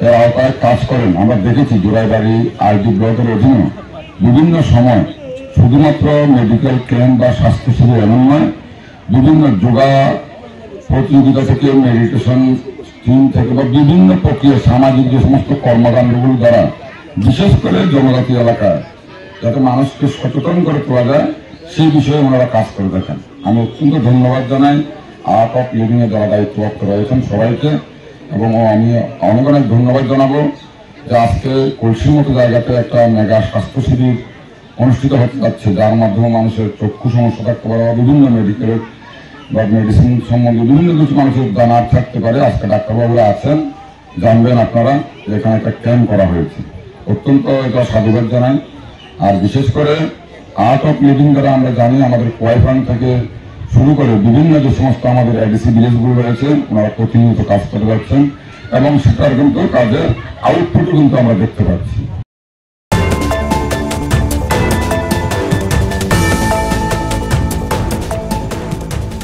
এর আওতায় কাজ করেন। আমরা দেখেছি জোড়াইবাড়ি আরডি ব্লকের অধীনে বিভিন্ন সময় শুধুমাত্র মেডিকেল ক্যাম্প বা স্বাস্থ্য শিবির এমন নয়, বিভিন্ন যোগা প্রতিযোগিতা থেকে, মেডিটেশন টিম থেকে বা বিভিন্ন প্রক্রিয়া সামাজিক যে সমস্ত কর্মকাণ্ডগুলো দ্বারা বিশেষ করে জনজাতি এলাকায় যাতে মানুষকে সচেতন করে তোলা যায় সেই বিষয়ে ওনারা কাজ করে দেখেন। আমি অত্যন্ত ধন্যবাদ জানাই আর্ট অফ লিভিং এ যারা দায়িত্বপ্রাপ্ত রয়েছেন সবাইকে, এবং আমি অনেক অনেক ধন্যবাদ জানাবো যে আজকে কলসির মতো জায়গাতে একটা মেগা স্বাস্থ্য শিবির অনুষ্ঠিত হতে যাচ্ছে, যার মাধ্যমে মানুষের চক্ষু সমস্যা থাকতে পারে বা বিভিন্ন মেডিকেলের বা মেডিসিন সম্বন্ধে বিভিন্ন কিছু মানুষের জানার থাকতে পারে। আজকে ডাক্তারবাবুরা আছেন, জানবেন আপনারা এখানে একটা ক্যাম্প করা হয়েছে, অত্যন্ত এটা সাধুবাদ জানাই। আর বিশেষ করে আর্ট অফ লিভিং দ্বারা আমরা জানি আমাদের কোয়াইফান থেকে শুরু করে বিভিন্ন যে সমস্ত আমাদের এডিসি ভিলেজগুলো রয়েছে ওনারা প্রতিনিয়ত কাজ করে যাচ্ছেন এবং সেটার কিন্তু কাজের আউটপুটও কিন্তু আমরা দেখতে পাচ্ছি।